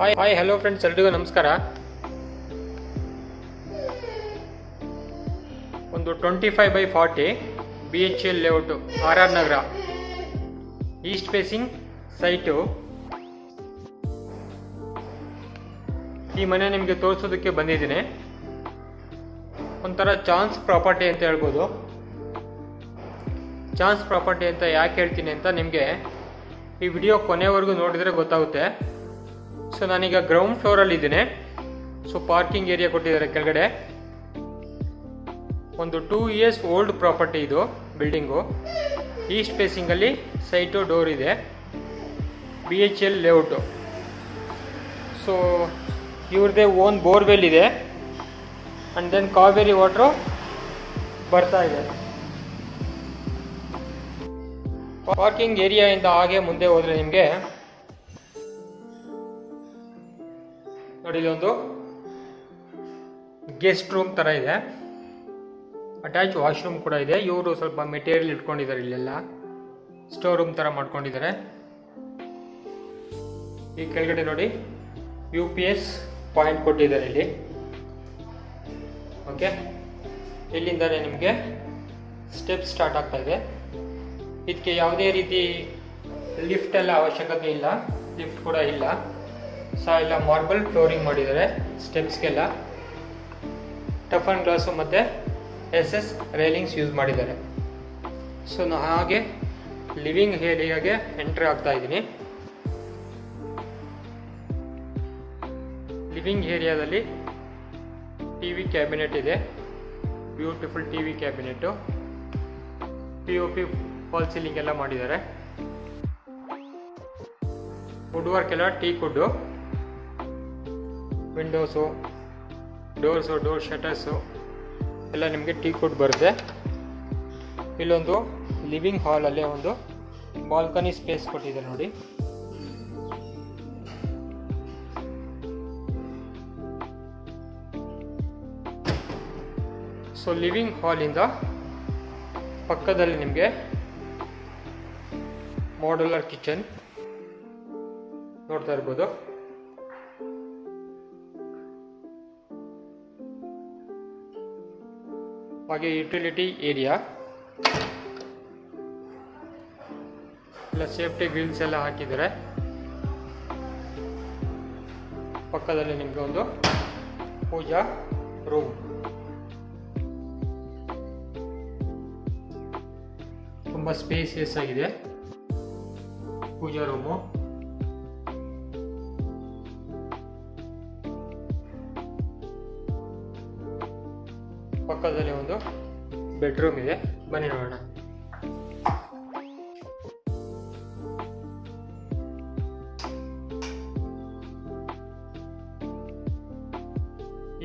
Hi hello friends, ಎಲ್ರಿಗೂ ನಮಸ್ಕಾರ. ಒಂದು 25/40 BHL ಲೇಔಟು, RR ನಗರ, ಈಸ್ಟ್ ಫೇಸಿಂಗ್ ಸೈಟು. ಈ ಮನೆ ನಿಮಗೆ ತೋರಿಸೋದಕ್ಕೆ ಬಂದಿದ್ದೀನಿ. ಒಂಥರ ಚಾನ್ಸ್ ಪ್ರಾಪರ್ಟಿ ಅಂತ ಹೇಳ್ಬೋದು. ಚಾನ್ಸ್ ಪ್ರಾಪರ್ಟಿ ಅಂತ ಯಾಕೆ ಹೇಳ್ತೀನಿ ಅಂತ ನಿಮಗೆ ಈ ವಿಡಿಯೋ ಕೊನೆವರೆಗೂ ನೋಡಿದರೆ ಗೊತ್ತಾಗುತ್ತೆ. ಸೊ ನಾನೀಗ ಗ್ರೌಂಡ್ ಫ್ಲೋರಲ್ಲಿ ಇದ್ದೀನಿ. ಸೊ ಪಾರ್ಕಿಂಗ್ ಏರಿಯಾ ಕೊಟ್ಟಿದ್ದಾರೆ ಕೆಳಗಡೆ. ಒಂದು 2 years ಓಲ್ಡ್ ಪ್ರಾಪರ್ಟಿ ಇದು ಬಿಲ್ಡಿಂಗು. ಈಸ್ಟ್ ಫೇಸಿಂಗಲ್ಲಿ ಸೈಟು, ಡೋರ್ ಇದೆ. BHL layout. ಸೊ ಇವ್ರದ್ದೇ ಓನ್ ಬೋರ್ವೆಲ್ ಇದೆ. ಆ್ಯಂಡ್ ದೆನ್ ಕಾವೇರಿ ವಾಟ್ರು ಬರ್ತಾ ಇದೆ. ಪಾರ್ಕಿಂಗ್ ಏರಿಯಾಯಿಂದ ಹಾಗೆ ಮುಂದೆ ಹೋದರೆ ನಿಮಗೆ ನೋಡಿ, ಇದೊಂದು ಗೆಸ್ಟ್ ರೂಮ್ ಥರ ಇದೆ. ಅಟ್ಯಾಚ್ ವಾಶ್ರೂಮ್ ಕೂಡ ಇದೆ. ಇವರು ಸ್ವಲ್ಪ ಮೆಟೀರಿಯಲ್ ಇಟ್ಕೊಂಡಿದ್ದಾರೆ, ಇಲ್ಲೆಲ್ಲ ಸ್ಟೋರ್ ರೂಮ್ ಥರ ಮಾಡ್ಕೊಂಡಿದ್ದಾರೆ. ಈ ಕೆಳಗಡೆ ನೋಡಿ UPS ಪಾಯಿಂಟ್ ಕೊಟ್ಟಿದ್ದಾರೆ ಇಲ್ಲಿ. ಓಕೆ, ಇಲ್ಲಿಂದಲೇ ನಿಮಗೆ ಸ್ಟೆಪ್ ಸ್ಟಾರ್ಟ್ ಆಗ್ತಾ ಇದೆ. ಇದಕ್ಕೆ ಯಾವುದೇ ರೀತಿ ಲಿಫ್ಟ್ ಎಲ್ಲ ಅವಶ್ಯಕತೆ ಇಲ್ಲ, ಲಿಫ್ಟ್ ಕೂಡ ಇಲ್ಲ. ಎಲ್ಲ ಮಾರ್ಬಲ್ ಫ್ಲೋರಿಂಗ್ ಮಾಡಿದ್ದಾರೆ. ಸ್ಟೆಪ್ಸ್ಗೆಲ್ಲ ಟಫನ್ ಗ್ಲಾಸು ಮತ್ತು SS ರೈಲಿಂಗ್ಸ್ ಯೂಸ್ ಮಾಡಿದ್ದಾರೆ. ಸೊ ನಾನು ಹಾಗೆ ಲಿವಿಂಗ್ ಏರಿಯಾಗೆ ಎಂಟ್ರಿ ಆಗ್ತಾ ಇದ್ದೀನಿ. ಲಿವಿಂಗ್ ಏರಿಯಾದಲ್ಲಿ TV ಕ್ಯಾಬಿನೆಟ್ ಇದೆ. Beautiful TV cabinet. POP false ceiling ಎಲ್ಲ ಮಾಡಿದ್ದಾರೆ. ವುಡ್ ವರ್ಕ್ ಎಲ್ಲ teak wood. Windows, doors, door shutters ಎಲ್ಲ ನಿಮಗೆ ಟೀಕ್ ವುಡ್ ಬರುತ್ತೆ. ಇಲ್ಲೊಂದು ಲಿವಿಂಗ್ ಹಾಲಲ್ಲೇ ಒಂದು ಬಾಲ್ಕನಿ ಸ್ಪೇಸ್ ಕೊಟ್ಟಿದ್ದಾರೆ ನೋಡಿ. ಸೊ ಲಿವಿಂಗ್ ಹಾಲಿಂದ ಪಕ್ಕದಲ್ಲಿ ನಿಮಗೆ ಮಾಡ್ಯುಲರ್ ಕಿಚನ್ ನೋಡ್ತಾ ಇರ್ಬೋದು. ಹಾಗೆ ಯುಟಿಲಿಟಿ ಏರಿಯಾ ಎಲ್ಲ ಸೇಫ್ಟಿ ಗ್ರಿಲ್ಸ್ ಎಲ್ಲ ಹಾಕಿದ್ದಾರೆ. ಪಕ್ಕದಲ್ಲಿ ನಿಮಗೆ ಒಂದು ಪೂಜಾ ರೂಮ್. ತುಂಬ ಸ್ಪೇಸಿಯಸ್ ಆಗಿದೆ ಪೂಜಾ ರೂಮು. ಪಕ್ಕದಲ್ಲಿ ಒಂದು ಬೆಡ್ರೂಮ್ ಇದೆ. ಬನ್ನಿ ನೋಡೋಣ.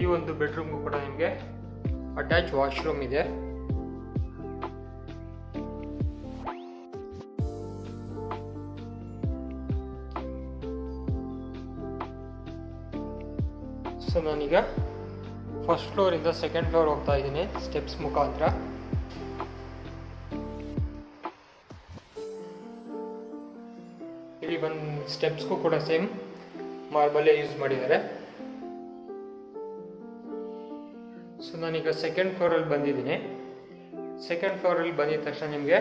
ಈ ಒಂದು ಬೆಡ್ರೂಮ್ಗೂ ಕೂಡ ನಿಮಗೆ ಅಟ್ಯಾಚ್ ವಾಶ್ರೂಮ್ ಇದೆ. ಸೊ ನಾನೀಗ ಫಸ್ಟ್ ಫ್ಲೋರಿಂದ ಸೆಕೆಂಡ್ ಫ್ಲೋರ್ ಹೋಗ್ತಾ ಇದ್ದೀನಿ ಸ್ಟೆಪ್ಸ್ ಮುಖಾಂತರ. ಇಲ್ಲಿ ಒಂದು ಸ್ಟೆಪ್ಸ್ಗೂ ಕೂಡ ಸೇಮ್ ಮಾರ್ಬಲ್ಲೇ ಯೂಸ್ ಮಾಡಿದ್ದಾರೆ. ಸೊ ನಾನೀಗ ಸೆಕೆಂಡ್ ಫ್ಲೋರಲ್ಲಿ ಬಂದಿದ್ದೀನಿ. ಸೆಕೆಂಡ್ ಫ್ಲೋರಲ್ಲಿ ಬಂದಿದ ತಕ್ಷಣ ನಿಮಗೆ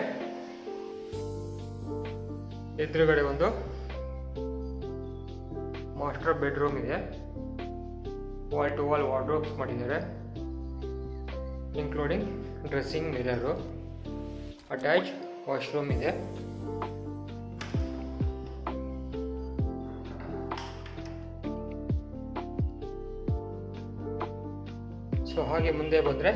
ಎದುರುಗಡೆ ಒಂದು ಮಾಸ್ಟರ್ ಬೆಡ್ರೂಮ್ ಇದೆ. ವಾಲ್ ಟು ವಾಲ್ ವಾರ್ಡ್ರೋಬ್ಸ್ ಮಾಡಿದ್ದಾರೆ, including dressing mirror. Attach washroom ಇದೆ. ಸೊ ಹಾಗೆ ಮುಂದೆ ಬಂದರೆ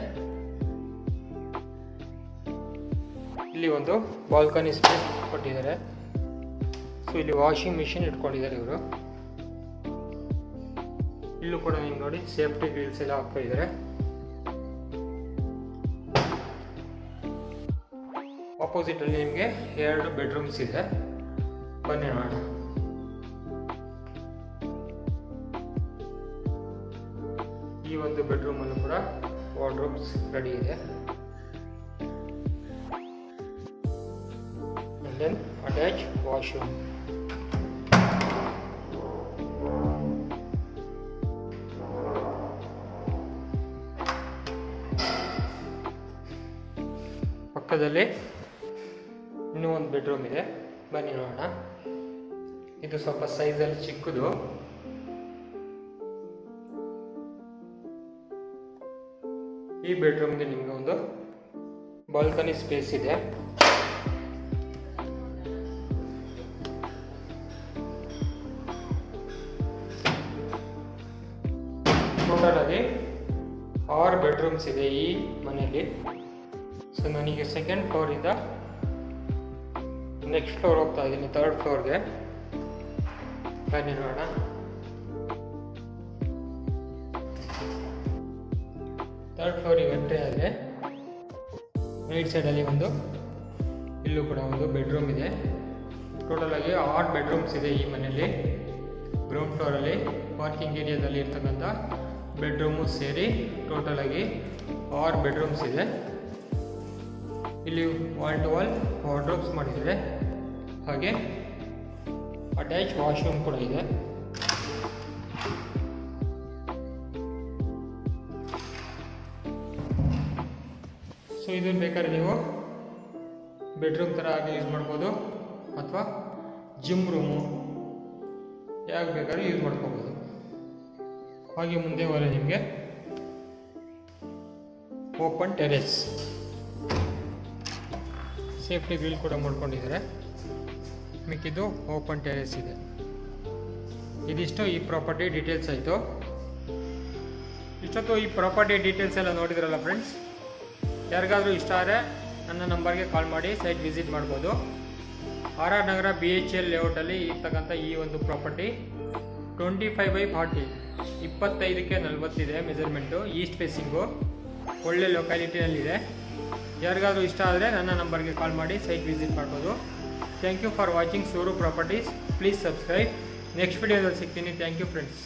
ಇಲ್ಲಿ ಒಂದು ಬಾಲ್ಕನಿ ಸ್ಪೇಸ್ ಕೊಟ್ಟಿದ್ದಾರೆ. ಸೊ ಇಲ್ಲಿ ವಾಷಿಂಗ್ ಮಿಷಿನ್ ಇಟ್ಕೊಂಡಿದ್ದಾರೆ ಇವರು. ಇಲ್ಲೂ ಕೂಡ ನೀವು ನೋಡಿ ಸೇಫ್ಟಿ ಗ್ರಿಲ್ಸ್ ಎಲ್ಲ ಹಾಕಿದ್ದಾರೆ. ಆಪೋಸಿಟ್ ಅಲ್ಲಿ ನಿಮಗೆ 2 ಬೆಡ್ರೂಮ್ಸ್ ಇದೆ. ಬನ್ನಿ ನೋಡೋಣ. ಈ ಒಂದು ಬೆಡ್ರೂಮ್ ಅಲ್ಲೂ ಕೂಡ ವಾರ್ಡ್ರೋಬ್ಸ್ ರೆಡಿ ಇದೆ. then attach washroom. ಪಕ್ಕದಲ್ಲಿ ಇನ್ನೂ ಒಂದು ಬೆಡ್ರೂಮ್ ಇದೆ, ಬನ್ನಿ ನೋಡೋಣ. ಇದು ಸ್ವಲ್ಪ ಸೈಜಲ್ಲಿ ಚಿಕ್ಕದು. ಈ ಬೆಡ್ರೂಮ್ಗೆ ನಿಮಗೆ ಒಂದು ಬಾಲ್ಕನಿ ಸ್ಪೇಸ್ ಇದೆ. ಟೋಟಲ್ ಆಗಿ 6 ಬೆಡ್ರೂಮ್ಸ್ ಇದೆ ಈ ಮನೆಯಲ್ಲಿ. ಸೊ ನನಗೆ ಸೆಕೆಂಡ್ ಫ್ಲೋರಿಂದ ನೆಕ್ಸ್ಟ್ ಫ್ಲೋರ್ ಹೋಗ್ತಾ ಇದ್ದೀನಿ, 3rd ಫ್ಲೋರ್ಗೆ. ಬನ್ನಿ ನೋಡೋಣ. ಥರ್ಡ್ ಫ್ಲೋರಿಗೆ ಎಂಟ್ರಿ ಆದರೆ ರೈಟ್ ಸೈಡಲ್ಲಿ ಇಲ್ಲೂ ಕೂಡ ಒಂದು ಬೆಡ್ರೂಮ್ ಇದೆ. ಟೋಟಲ್ ಆಗಿ 6 ಬೆಡ್ರೂಮ್ಸ್ ಇದೆ ಈ ಮನೆಯಲ್ಲಿ. ಗ್ರೌಂಡ್ ಫ್ಲೋರಲ್ಲಿ ಪಾರ್ಕಿಂಗ್ ಏರಿಯಾದಲ್ಲಿ ಇರ್ತಕ್ಕಂಥ ಬೆಡ್ರೂಮು ಸೇರಿ ಟೋಟಲ್ ಆಗಿ 6 ಬೆಡ್ರೂಮ್ಸ್ ಇದೆ. ಇಲ್ಲಿ ವಾಲ್ ಟು ವಾಲ್ ವಾರ್ಡ್ರೋಬ್ಸ್ ಮಾಡಿದ್ದಾರೆ, ಹಾಗೆ ಅಟ್ಯಾಚ್ ವಾಶ್ರೂಮ್ ಕೂಡ ಇದೆ. ಸೊ ಇದನ್ನು ಬೇಕಾದ್ರೆ ನೀವು ಬೆಡ್ರೂಮ್ ಥರ ಆಗಿ ಯೂಸ್ ಮಾಡ್ಬೋದು, ಅಥವಾ ಜಿಮ್ ರೂಮು ಯಾಕೆ ಬೇಕಾದ್ರೂ ಯೂಸ್ ಮಾಡ್ಕೋಬೋದು. ಹಾಗೆ ಮುಂದೆ ಹೋದರೆ ನಿಮಗೆ ಓಪನ್ ಟೆರೆಸ್, ಸೇಫ್ಟಿ ಗ್ರಿಲ್ ಕೂಡ ಮಾಡ್ಕೊಂಡಿದ್ದಾರೆ. ಮಿಕ್ಕಿದ್ದು ಓಪನ್ ಟೆರೆಸ್ ಇದೆ. ಇದಿಷ್ಟು ಈ ಪ್ರಾಪರ್ಟಿ ಡೀಟೇಲ್ಸ್ ಆಯಿತು. ಇಷ್ಟೊತ್ತು ಈ ಪ್ರಾಪರ್ಟಿ ಡೀಟೇಲ್ಸ್ ಎಲ್ಲ ನೋಡಿದ್ರಲ್ಲ ಫ್ರೆಂಡ್ಸ್. ಯಾರಿಗಾದರೂ ಇಷ್ಟ ಆದರೆ ನನ್ನ ನಂಬರ್ಗೆ ಕಾಲ್ ಮಾಡಿ ಸೈಟ್ ವಿಸಿಟ್ ಮಾಡ್ಬೋದು. RR ನಗರ BHL ಲೇಔಟಲ್ಲಿ ಇರ್ತಕ್ಕಂಥ ಈ ಒಂದು ಪ್ರಾಪರ್ಟಿ 25/40, 25ಕ್ಕೆ 40 ಇದೆ ಮೆಜರ್ಮೆಂಟು. ಈಸ್ಟ್ ಫೇಸಿಂಗು, ಒಳ್ಳೆ ಲೊಕ್ಯಾಲಿಟಿನಲ್ಲಿದೆ. ಯಾರಿಗಾದರೂ ಇಷ್ಟ ಆದರೆ ನನ್ನ ನಂಬರ್ಗೆ ಕಾಲ್ ಮಾಡಿ ಸೈಟ್ ವಿಸಿಟ್ ಮಾಡ್ಬೋದು. Thank you for watching Sooru properties. Please subscribe. Next ವಿಡಿಯೋದಲ್ಲಿ ಸಿಗ್ತೀನಿ. Thank you friends.